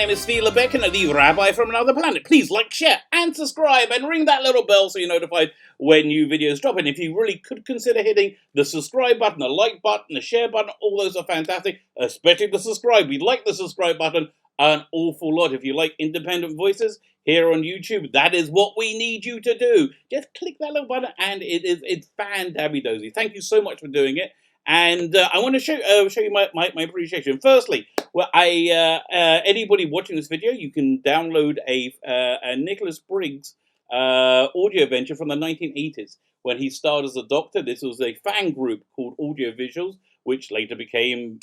again, it's Steve Lebeck, the Rabbi from another planet. Please like, share, and subscribe, and ring that little bell so you're notified when new videos drop. And if you really could consider hitting the subscribe button, the like button, the share button, all those are fantastic, especially the subscribe. We like the subscribe button an awful lot. If you like independent voices here on YouTube, that is what we need you to do. Just click that little button, and it's fan-dabby-dozy. Thank you so much for doing it. And I want to show you my appreciation. Firstly, well, anybody watching this video, you can download a Nicholas Briggs audio venture from the 1980s when he starred as a doctor. This was a fan group called Audio Visuals, which later became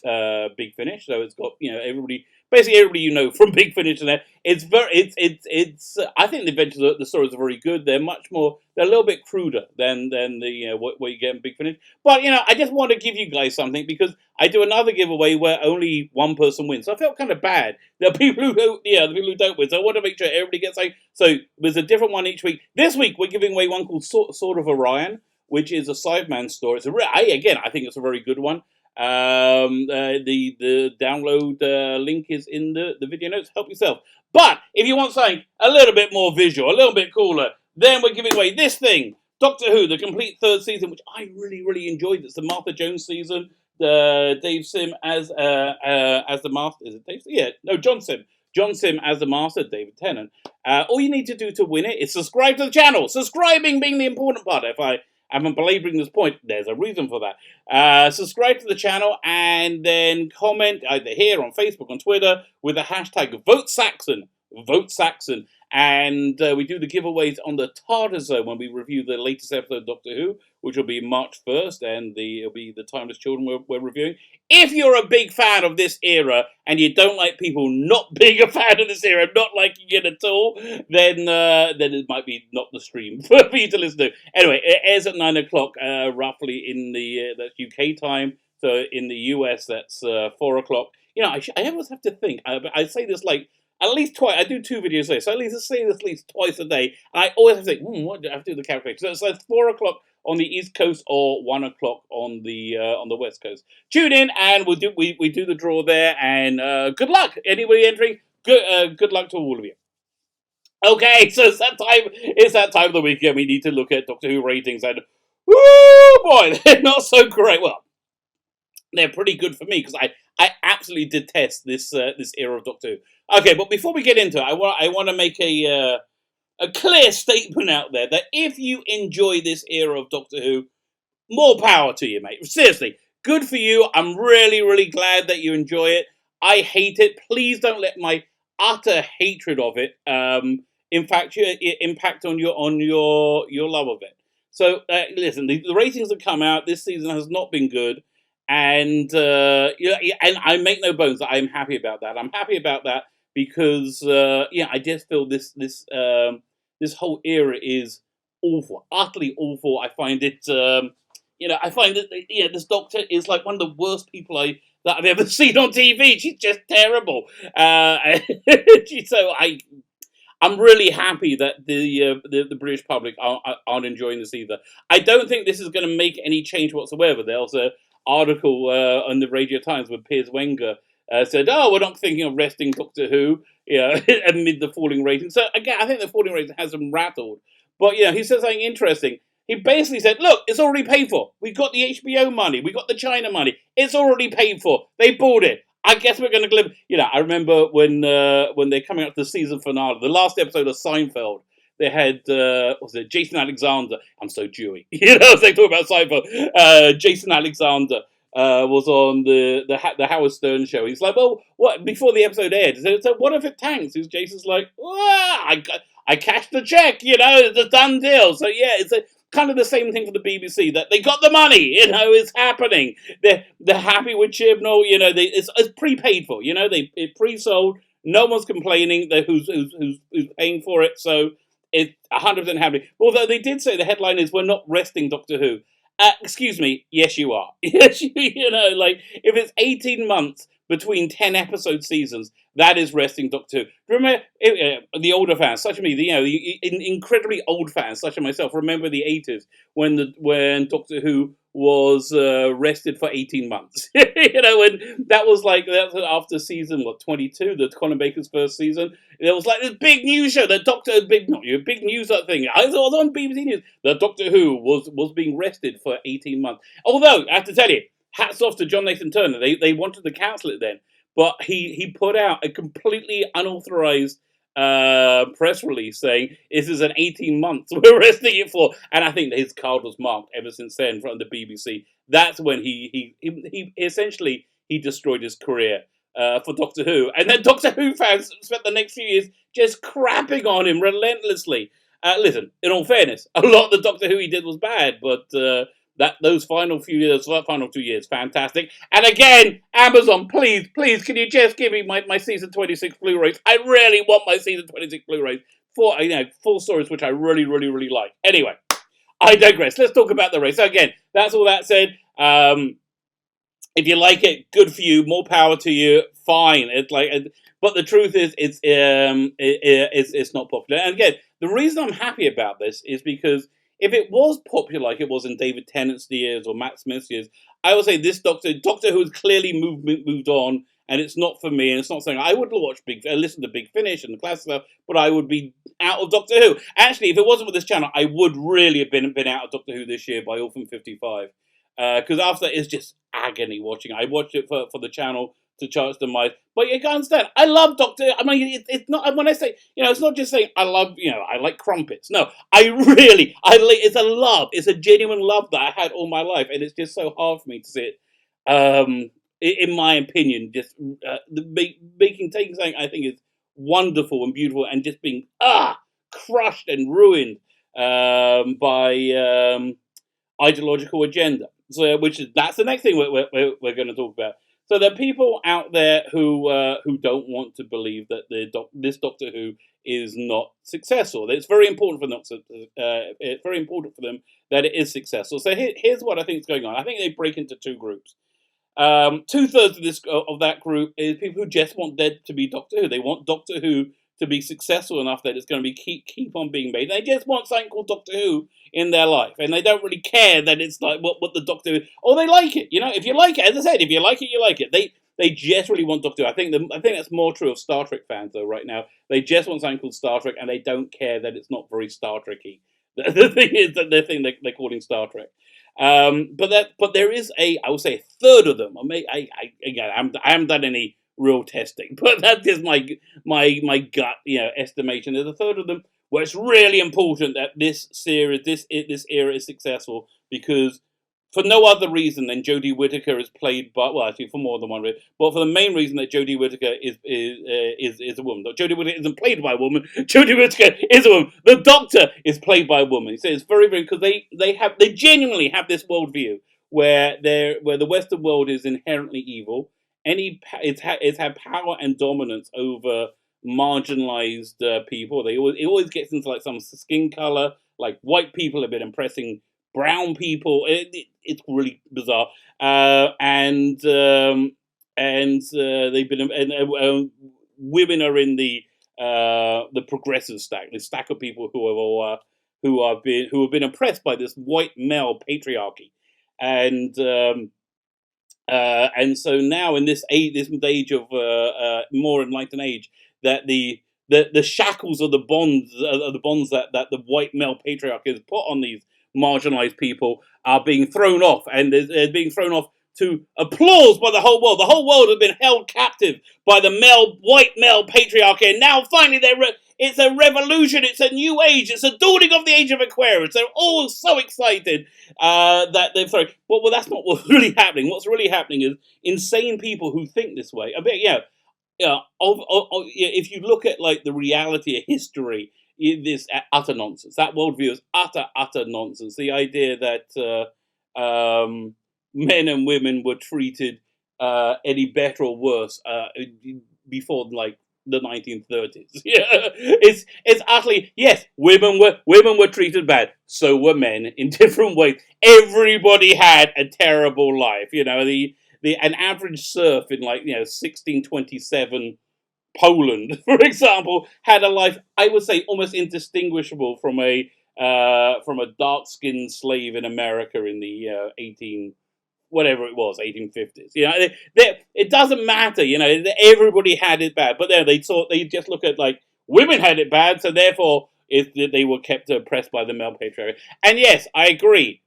Big Finish. So it's got basically everybody you know from Big Finish in there. It's I think the adventures, the stories are very good. They're a little bit cruder than the what you get in Big Finish. But I just want to give you guys something because I do another giveaway where only one person wins. So I felt kind of bad. There are people who the people who don't win. So I want to make sure everybody gets something. So there's a different one each week. This week we're giving away one called Sword of Orion, which is a Sideman story. I think it's a very good one. The download link is in the video notes. Help yourself. But if you want something a little bit more visual, a little bit cooler, then we're giving away this thing, Doctor Who, the complete third season, which I really enjoyed. It's the Martha Jones season. Dave Simm as the Master. Is it Dave? Yeah, no, John Simm. John Simm as the Master, David Tennant. All you need to do to win it is subscribe to the channel. Subscribing being the important part. If I'm belaboring this point, there's a reason for that. Subscribe to the channel and then comment either here on Facebook, on Twitter, with the hashtag #VoteSaxon. Vote Saxon. And we do the giveaways on the TARDIS Zone when we review the latest episode of Doctor Who, which will be March 1st, and it'll be the Timeless Children we're reviewing. If you're a big fan of this era and you don't like people not being a fan of this era, not liking it at all, then it might be not the stream for you to listen to. Anyway, it airs at 9 o'clock, roughly in that's UK time. So in the US, that's 4 o'clock. I always have to think. I say this at least twice. I do 2 videos a day, so I say this at least twice a day. And I always have to think, what do I have to do the calculation? So it's 4 o'clock on the East Coast or 1 o'clock on the West Coast. Tune in, and we do the draw there. And good luck, anybody entering. Good luck to all of you. Okay, so it's that time of the week. We need to look at Doctor Who ratings, and woo boy, they're not so great. Well, they're pretty good for me because I absolutely detest this era of Doctor Who. Okay, but before we get into it, I want to make a clear statement out there that if you enjoy this era of Doctor Who, more power to you, mate. Seriously, good for you. I'm really glad that you enjoy it. I hate it. Please don't let my utter hatred of it impact on your love of it. So listen, the ratings have come out. This season has not been good. And and I make no bones that I'm happy about that. I'm happy about that because I just feel this whole era is awful, utterly awful. I find it, I find that this Doctor is like one of the worst people that I've ever seen on TV. She's just terrible. So I'm really happy that the British public aren't enjoying this either. I don't think this is going to make any change whatsoever. There's a article on the Radio Times where Piers Wenger said, we're not thinking of resting Doctor Who amid the falling ratings. So again, I think the falling ratings has them rattled. But he said something interesting. He basically said, look, it's already paid for. We got the HBO money. We got the China money. It's already paid for. They bought it. I guess we're going to live. I remember when they're coming up to the season finale, the last episode of Seinfeld, they had, Jason Alexander. I'm so Jewy. As they talk about Seinfeld. Jason Alexander was on the Howard Stern show. He's like, well, what, before the episode aired, so what if it tanks? Jason's like, I cashed the check, it's a done deal. So yeah, it's kind of the same thing for the BBC, that they got the money, it's happening. They're happy with Chibnall, it's prepaid for, it pre-sold, no one's complaining, who's paying for it, so it's 100% happening. Although they did say the headline is, we're not resting Doctor Who. Excuse me, yes you are. Yes, if it's 18 months between 10 episode seasons. That is wrestling Doctor Who. Remember the older fans, such as me, the incredibly old fans, such as myself, remember the 80s when Doctor Who was rested for 18 months. When that was after season 22, the Colin Baker's first season. There was like this big news show that big news thing. I was on BBC News that Doctor Who was being rested for 18 months. Although I have to tell you, hats off to John Nathan Turner. They wanted to cancel it then, but he put out a completely unauthorized press release saying this is an 18 months we're resting it for, and I think his card was marked ever since then from the BBC. That's when he essentially he destroyed his career for Doctor Who, and then Doctor Who fans spent the next few years just crapping on him relentlessly. Listen, in all fairness, a lot of the Doctor Who he did was bad, but those final 2 years, fantastic. And again, Amazon, please, can you just give me my season 26 Blu-rays? I really want my season 26 Blu-rays for full stories, which I really, really, really like. Anyway, I digress. Let's talk about the race. So again, that's all that said. If you like it, good for you. More power to you. Fine. But the truth is, it's not popular. And again, the reason I'm happy about this is because if it was popular like it was in David Tennant's years or Matt Smith's years, I would say this Doctor Who has clearly moved on, and it's not for me. And it's not saying I would listen to Big Finish and the classic stuff, but I would be out of Doctor Who. Actually, if it wasn't for this channel, I would really have been out of Doctor Who this year by Orphan 55. Because after it's just agony watching. I watched it for the channel to Charles Demise, but you can understand. I love Doctor. I mean, it's not when I say it's not just saying I love. I like crumpets. No, it's a love. It's a genuine love that I had all my life, and it's just so hard for me to see it. In my opinion, just taking something I think is wonderful and beautiful, and just being crushed and ruined by ideological agenda. So, that's the next thing we're going to talk about. So there are people out there who don't want to believe that this Doctor Who is not successful. It's very important for it's very important for them that it is successful. So here's what I think is going on. I think they break into two groups. 2/3 of that group is people who just want there to be Doctor Who. They want Doctor Who to be successful enough that it's going to be keep on being made. They just want something called Doctor Who in their life, and they don't really care that it's like what the Doctor Who, or they like it. If you like it, as I said, if you like it, you like it. They just really want Doctor Who. I think that's more true of Star Trek fans though. Right now, they just want something called Star Trek, and they don't care that it's not very Star Trek-y. The thing is that they're calling Star Trek. But there is I would say 1/3 of them. I haven't done any real testing, but that's just my gut estimation. There's 1/3 of them where it's really important that this series, this era is successful, because for no other reason than Jodie Whittaker is played by, well, actually for more than one reason, but for the main reason that Jodie Whittaker is a woman. Jodie Whittaker isn't played by a woman. Jodie Whittaker is a woman. The Doctor is played by a woman. So it's very, very, because they genuinely have this worldview where the Western world is inherently evil. It's had power and dominance over marginalized people. It always gets into like some skin color, like white people have been oppressing brown people. It's really bizarre, and they've been women are in the progressive stack, the stack of people who have been oppressed by this white male patriarchy, and so now in this age of more enlightened age, that the shackles of the bonds that the white male patriarchy has put on these marginalized people are being thrown off, and they're being thrown off to applause by the whole world. The whole world has been held captive by the white male patriarchy, and now finally it's a revolution. It's a new age. It's a dawning of the age of Aquarius. They're all so excited that they're sorry. Well, that's not what's really happening. What's really happening is insane people who think this way. If you look at like the reality of history, this utter nonsense. That worldview is utter nonsense. The idea that men and women were treated any better or worse before like the 1930s. It's utterly, yes. Women were treated bad. So were men in different ways. Everybody had a terrible life. The an average serf in 1627 Poland, for example, had a life, I would say, almost indistinguishable from a dark-skinned slave in America in the 1850s. It doesn't matter. Everybody had it bad, but they just look at women had it bad, so therefore they were kept oppressed by the male patriarchy. And yes, I agree.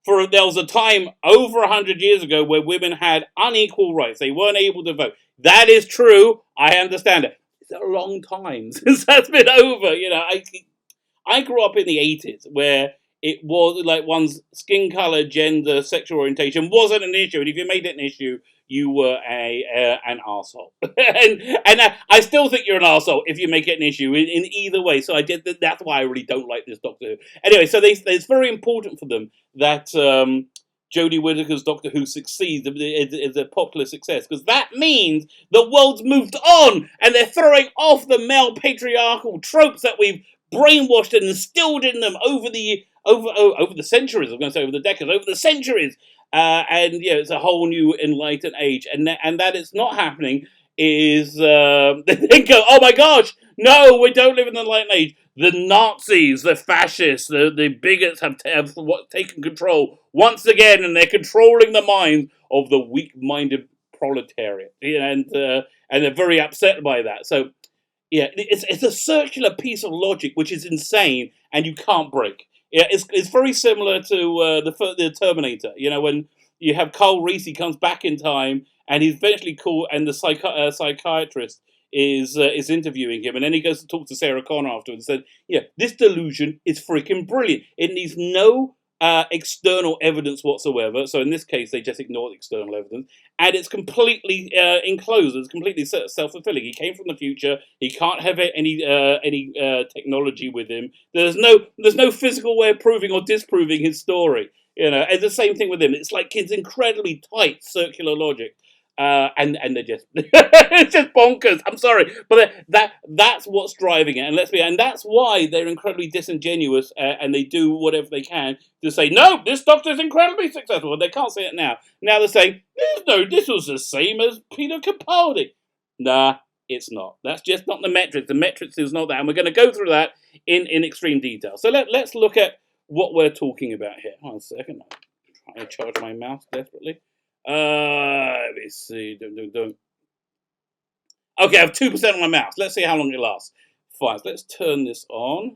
There was a time over 100 years ago where women had unequal rights. They weren't able to vote. That is true. I understand it. It's a long time since that's been over. I grew up in the 80s where it was one's skin color, gender, sexual orientation wasn't an issue. And if you made it an issue, you were an arsehole. and I still think you're an arsehole if you make it an issue in either way. So that's why I really don't like this Doctor Who. Anyway, so it's very important for them that Jodie Whittaker's Doctor Who succeeds, is a popular success, because that means the world's moved on and they're throwing off the male patriarchal tropes that we've brainwashed and instilled in them over the centuries. I'm going to say over the decades, over the centuries. It's a whole new enlightened age, and that it's not happening is they go, oh my gosh, no, we don't live in the enlightened age. The Nazis, the fascists, the bigots have taken control once again, and they're controlling the minds of the weak-minded proletariat, and they're very upset by that. So, yeah, it's a circular piece of logic which is insane and you can't break. Yeah, it's very similar to the Terminator. When you have Carl Reese, he comes back in time and he's eventually called, and the psychiatrist is interviewing him, and then he goes to talk to Sarah Connor afterwards and said, "Yeah, this delusion is freaking brilliant. It needs no external evidence whatsoever." So in this case, they just ignore the external evidence, and it's completely enclosed. It's completely self-fulfilling. He came from the future. He can't have any technology with him. There's no physical way of proving or disproving his story. And the same thing with him. It's like it's incredibly tight circular logic. And they're just it's just bonkers. I'm sorry, but that's what's driving it, and that's why they're incredibly disingenuous, and they do whatever they can to say, no, this Doctor's incredibly successful. And they can't say it now. Now they're saying, no, this was the same as Peter Capaldi. Nah, it's not. That's just not the metrics. The metrics is not that, and we're going to go through that in extreme detail. So let's look at what we're talking about here. One second, I'm trying to charge my mouse desperately. Let me see. Don't. Okay, I have 2% on my mouse. Let's see how long it lasts. Fine. So let's turn this on.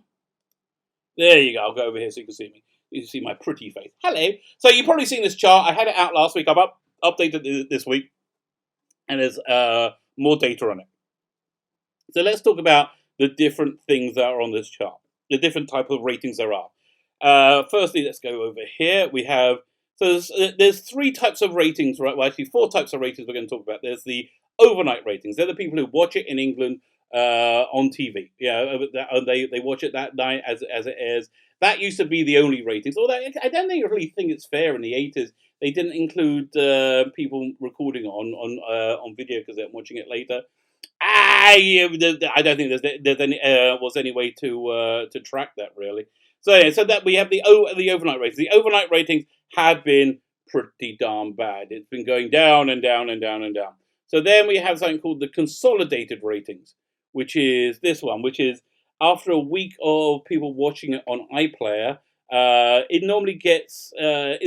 There you go. I'll go over here so you can see me. You can see my pretty face. Hello. So you've probably seen this chart. I had it out last week. I've updated it this week, and there's more data on it. So let's talk about the different things that are on this chart. The different type of ratings there are. Firstly, let's go over here. We have. So there's 3 types of ratings, right? Well, actually 4 types of ratings we're going to talk about. There's the overnight ratings. They're the people who watch it in England on TV. They watch it that night as it airs. That used to be the only ratings. Although I don't really think it's fair in the 80s. They didn't include people recording on video because they're watching it later. I don't think was any way to track that really. So that we have the overnight ratings. The overnight ratings have been pretty darn bad. It's been going down and down and down and down. So then we have something called the consolidated ratings, which is this one, which is after a week of people watching it on iPlayer, it normally it's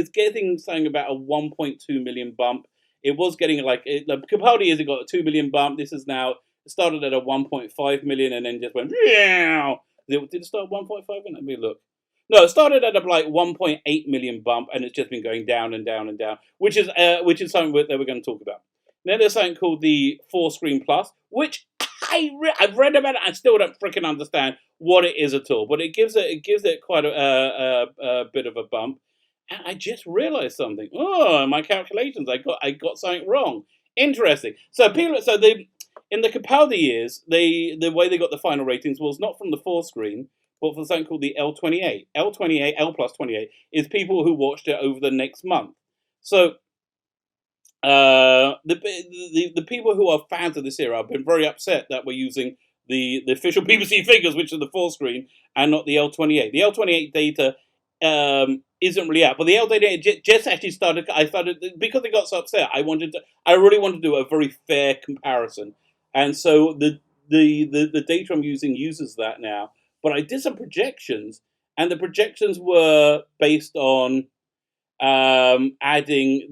getting something about a 1.2 million bump. It was getting Capaldi has got a 2 million bump. This is now started at a 1.5 million and then just went. Did it start 1.5? Let me look. No, it started at a 1.8 million bump, and it's just been going down and down and down, which is something that we're going to talk about. Then there's something called the 4-Screen Plus, which I've read about it. I still don't freaking understand what it is at all, but it gives it quite a bit of a bump. And I just realised something. Oh, my calculations, I got something wrong. Interesting. So in the Capaldi years, the way they got the final ratings was not from the 4-screen, but for something called the L28. L28, L plus 28, is people who watched it over the next month. So the people who are fans of this era have been very upset that we're using the official BBC figures, which are the 4-screen, and not the L28. The L28 data isn't really out. But the L28 just actually started. I started because they got so upset. I really wanted to do a very fair comparison, and so the data I'm using uses that now. But I did some projections, and the projections were based on adding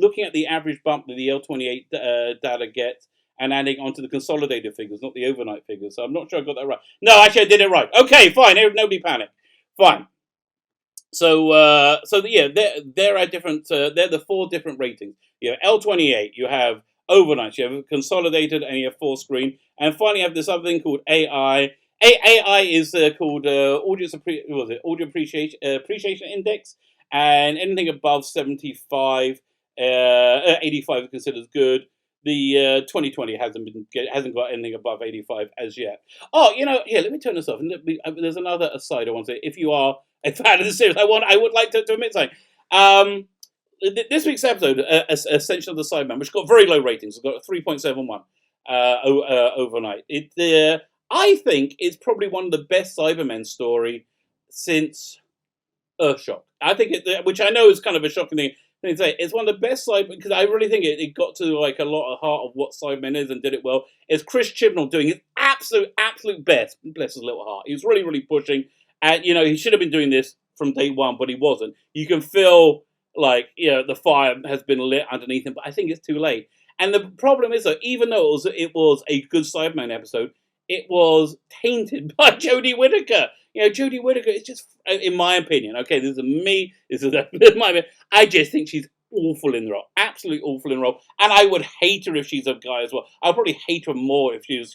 looking at the average bump that the L28 data gets and adding onto the consolidated figures, not the overnight figures. So I'm not sure I got that right. No, actually I did it right. Okay, fine. Nobody panic. Fine. Yeah, there are different. They're the four different ratings. You have L28. You have overnight. You have consolidated, and you have full screen. And finally, you have this other thing called AI. AI is called audio appreciation index, and anything above 75, 85 is considered good. The 2020 hasn't got anything above 85 as yet. Oh, here, let me turn this off. And there's another aside I want to say. If you are a fan of the series, I would like to admit something. This week's episode, Ascension of the Cyberman, which got very low ratings, it's got a 3.71 overnight. I think it's probably one of the best Cybermen story since Earthshock. I think which I know is kind of a shocking thing to say. It's one of the best Cybermen because I really think it got to like a lot of heart of what Cybermen is and did it well. It's Chris Chibnall doing his absolute best. Bless his little heart. He was really pushing, and he should have been doing this from day one, but he wasn't. You can feel like the fire has been lit underneath him, but I think it's too late. And the problem is that even though it was a good Cyberman episode, it was tainted by Jodie Whittaker. Jodie Whittaker is just, in my opinion, okay, this is my opinion, I just think she's awful in the role. Absolutely awful in the role. And I would hate her if she's a guy as well. I'd probably hate her more if she was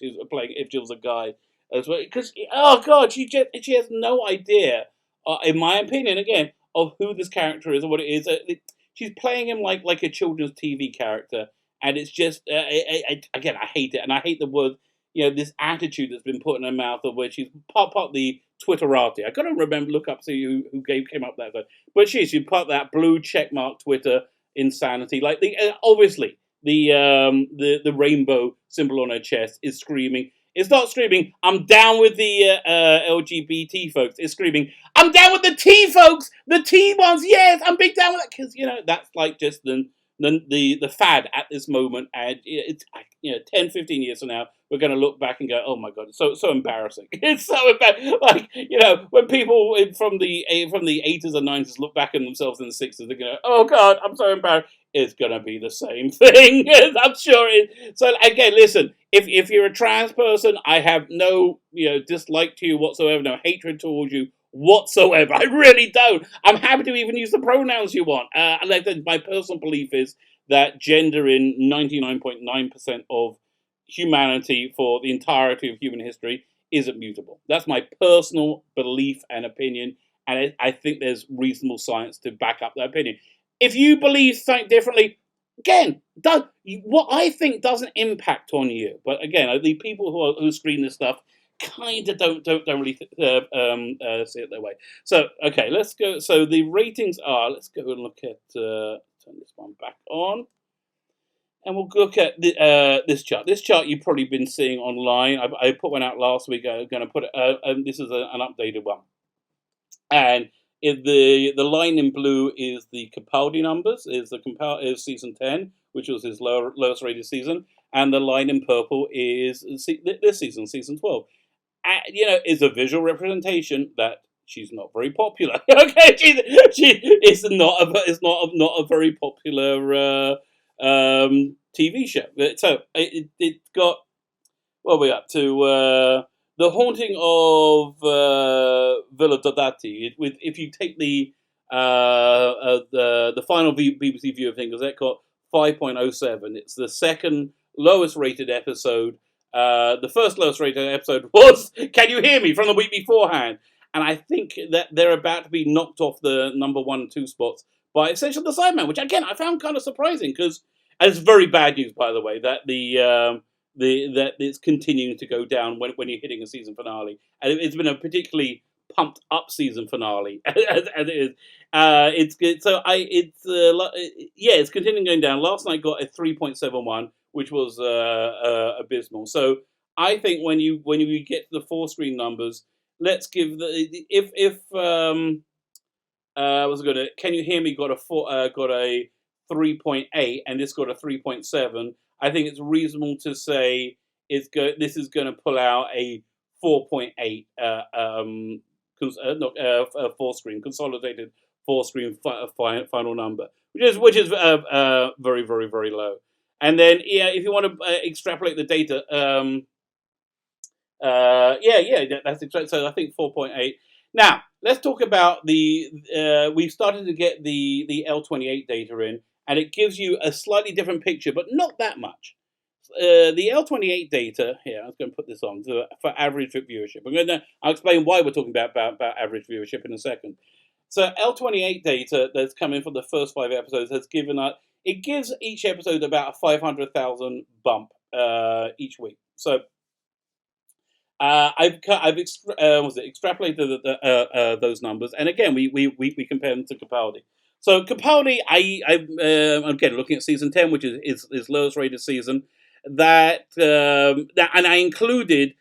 a guy as well. Because, oh God, she has no idea, in my opinion, again, of who this character is or what it is. She's playing him like a children's TV character. And it's just, again, I hate it. And I hate the word, this attitude that's been put in her mouth of where she's part the Twitterati. I gotta look up see who came up with that. But she put that blue checkmark Twitter insanity. Like obviously the rainbow symbol on her chest is screaming. It's not screaming, I'm down with the LGBT folks. It's screaming, I'm down with the T folks! The T ones, yes! I'm big down with that! Because, that's like just the fad at this moment. And it's 10, 15 years from now, we're going to look back and go, oh my God, it's so embarrassing. It's so embarrassing. Like, when people from the 80s and 90s look back at themselves in the 60s, they're going to, oh God, I'm so embarrassed. It's going to be the same thing. I'm sure it. So again, listen, if you're a trans person, I have no dislike to you whatsoever, no hatred towards you whatsoever. I really don't. I'm happy to even use the pronouns you want. My personal belief is that gender in 99.9% of humanity for the entirety of human history isn't mutable. That's my personal belief and opinion, and I think there's reasonable science to back up that opinion. If you believe something differently, again, what I think doesn't impact on you. But again, the people who screen this stuff kind of don't really see it that way. So okay, let's go. So the ratings are. Let's go and look at. Turn this one back on, and we'll look at this chart. This chart you've probably been seeing online. I put one out last week. I'm going to put it. This is an updated one, and the line in blue is the Capaldi numbers. Is season 10, which was his lowest rated season, and the line in purple is this season 12. Is a visual representation that she's not very popular. Okay, she is not a very popular TV show. So it got what are we up to? The Haunting of Villa Dodati. If you take the final BBC view of things, that got 5.07. It's the second lowest rated episode. The first lowest rated episode was Can You Hear Me from the week beforehand. And I think that they're about to be knocked off the number 1 and 2 spots by Essential the Sideman, which again I found kind of surprising because it's very bad news, by the way, that that it's continuing to go down when you're hitting a season finale, and it's been a particularly pumped up season finale as it is. It's continuing going down. Last night got a 3.71, which was abysmal. So I think when you get to the 4 screen numbers, let's give Was good. Can You Hear Me got a 3.8, and this got a 3.7. I think it's reasonable to say this is going to pull out a 4.8 four screen consolidated four screen final number, which is very very very low. And then if you want to extrapolate the data, that's exactly. So I think 4.8. Now let's talk about we've started to get the L28 data in, and it gives you a slightly different picture, but not that much. The L28 data here. I was going to put this on for average viewership. I'll explain why we're talking about average viewership in a second. So L28 data that's coming from the first 5 episodes has it gives each episode about a 500,000 bump each week. So I've extrapolated those numbers, and again we compare them to Capaldi. So Capaldi, again looking at season 10, which is his lowest rated season, and I included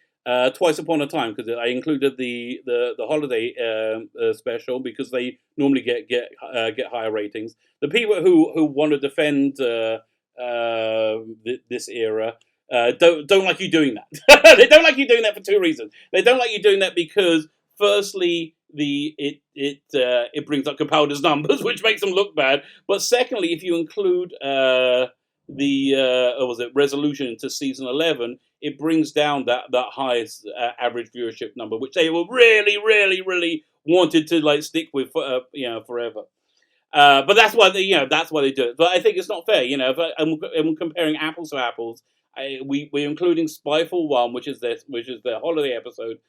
Twice Upon a Time, because I included the holiday special, because they normally get higher ratings. The people who want to defend this era don't like you doing that. They don't like you doing that for 2 reasons. They don't like you doing that because, firstly, it brings up Capaldi's numbers, which makes them look bad. But secondly, if you include resolution into season 11, it brings down that highest average viewership number, which they were really, really, really wanted to stick with forever. But that's why they do it. But I think it's not fair. If I'm comparing apples to apples. We're including Spyfall 1, which is their holiday episode.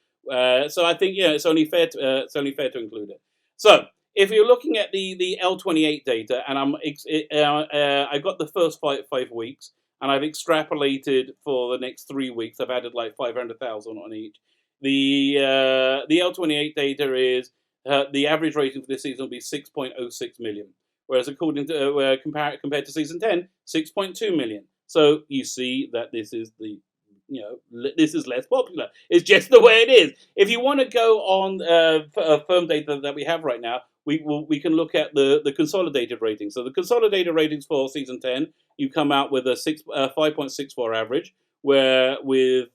So I think it's only fair to include it. So if you're looking at the L28 data, and I got the first 5 weeks, and I've extrapolated for the next 3 weeks. I've added 500,000 on each. The L28 data is the average rating for this season will be 6.06 million, whereas according to compared to season 10, 6.2 million. So you see that this is this is less popular. It's just the way it is. If you want to go on firm data that we have right now, we can look at the consolidated ratings. So the consolidated ratings for season 10, you come out with a 5.64 average, where with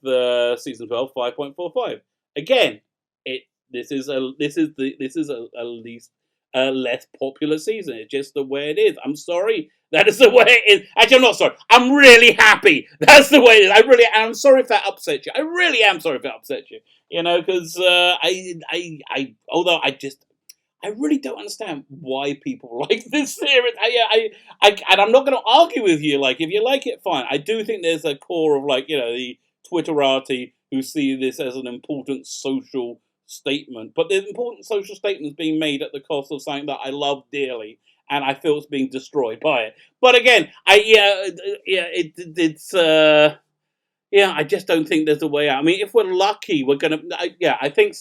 season 12, 5.45. Again, this is a least less popular season. It's just the way it is. I'm sorry. That is the way it is. Actually, I'm not sorry. I'm really happy. That's the way it is. I'm sorry if that upsets you. I really am sorry if that upsets you. Because although I really don't understand why people like this series. And I'm not going to argue with you. If you like it, fine. I do think there's a core of the Twitterati who see this as an important social statement, but there's important social statements being made at the cost of something that I love dearly, and I feel it's being destroyed by it. But again, I just don't think there's a way out. I mean, if we're lucky, we're gonna. I think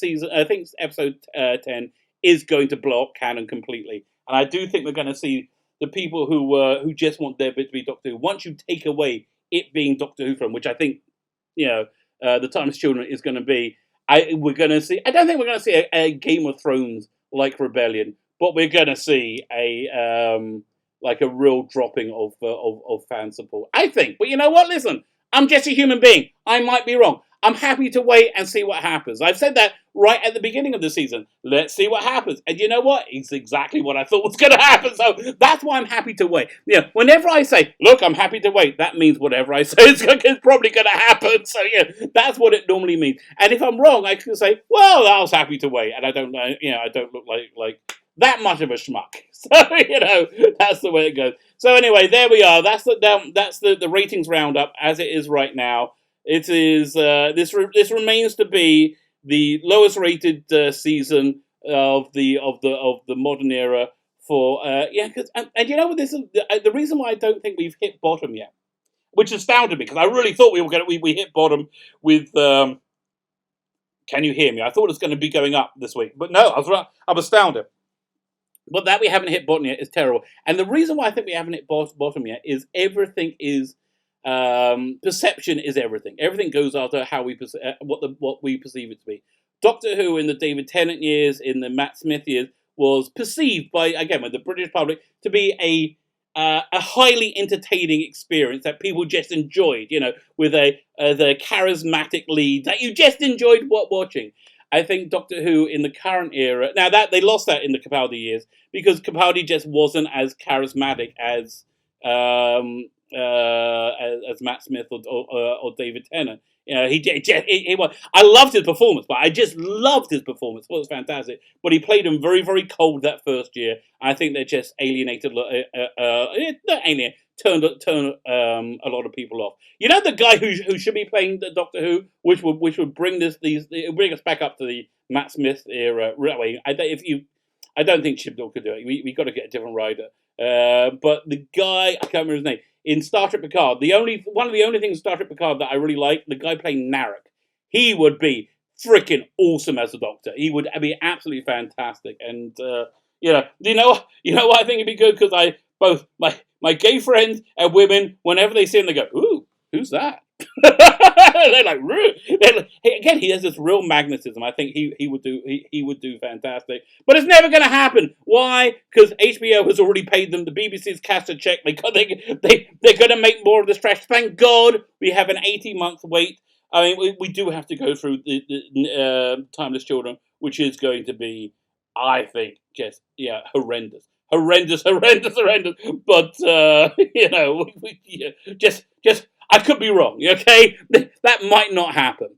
episode 10 is going to blow up canon completely, and I do think we're going to see the people who just want their bit to be Doctor Who. Once you take away it being Doctor Who from, which I think the Times Children is going to be. We're going to see. I don't think we're going to see a Game of Thrones like Rebellion, but we're going to see a real dropping of fan support. I think. But you know what? Listen, I'm just a human being. I might be wrong. I'm happy to wait and see what happens. I've said that right at the beginning of the season. Let's see what happens. And you know what? It's exactly what I thought was going to happen. So that's why I'm happy to wait. Whenever I say, look, I'm happy to wait, that means whatever I say is probably going to happen. So that's what it normally means. And if I'm wrong, I can say, well, I was happy to wait. And I don't look like that much of a schmuck. So, that's the way it goes. So anyway, there we are. That's the ratings roundup as it is right now. It is this remains to be the lowest rated season of the modern era for because and you know what, this is the reason why I don't think we've hit bottom yet, which astounded me, because I really thought we hit bottom with Can You Hear Me? I thought it was going to be going up this week, but no, I'm astounded. But that we haven't hit bottom yet is terrible. And the reason why I think we haven't hit bottom yet is everything is perception is everything. Everything goes after how we what we perceive it to be. Doctor Who in the David Tennant years, in the Matt Smith years, was perceived by, again, the British public to be a highly entertaining experience that people just enjoyed, with the charismatic lead that you just enjoyed watching. I think Doctor Who in the current era, now that they lost that in the Capaldi years because Capaldi just wasn't as charismatic as Matt Smith or David Tennant. He was. I loved his performance, but I just loved his performance. It was fantastic. But he played him very, very cold that first year. I think they just alienated, turned a lot of people off. You know, the guy who should be playing the Doctor Who, which would bring bring us back up to the Matt Smith era. Right, I don't think Chibnall could do it. We got to get a different writer. But the guy, I can't remember his name, in Star Trek Picard, one of the only things in Star Trek Picard that I really like, the guy playing Narek, he would be freaking awesome as a Doctor. He would be absolutely fantastic. And you know why I think it'd be good? Because both my gay friends and women, whenever they see him, they go, "Ooh, who's that?" They're like, again, he has this real magnetism. I think he would do fantastic, but it's never going to happen. Why? Because HBO has already paid them. The BBC's cashed a check. They're going to make more of this trash. Thank God we have an 18-month wait. I mean, we do have to go through the Timeless Children, which is going to be, I think, just horrendous. But just. I could be wrong, okay? That might not happen.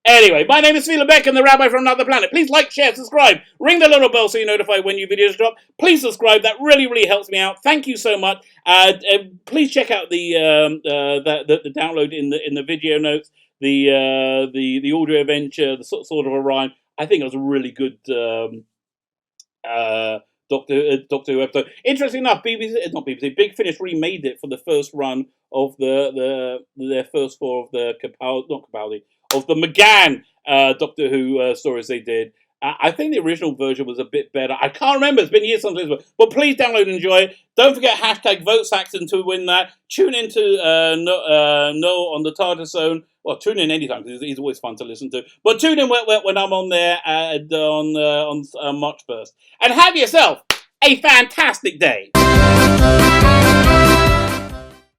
Anyway, my name is Freema Beck and the Rabbi from Another Planet. Please like, share, subscribe. Ring the little bell so you're notified when new videos drop. Please subscribe. That really, really helps me out. Thank you so much. Please check out the download in the video notes, the audio adventure, the sort of a rhyme. I think it was a really good Doctor Who episode. Interesting enough, Big Finish remade it for the first run of their first four of the of the McGann Doctor Who stories they did. I think the original version was a bit better. I can't remember. It's been years since but please download and enjoy it. Don't forget #Vote Saxon to win that. Tune into Noel on the TARDIS Zone. Well, tune in anytime because he's always fun to listen to. But tune in when I'm on there on March 1st. And have yourself a fantastic day.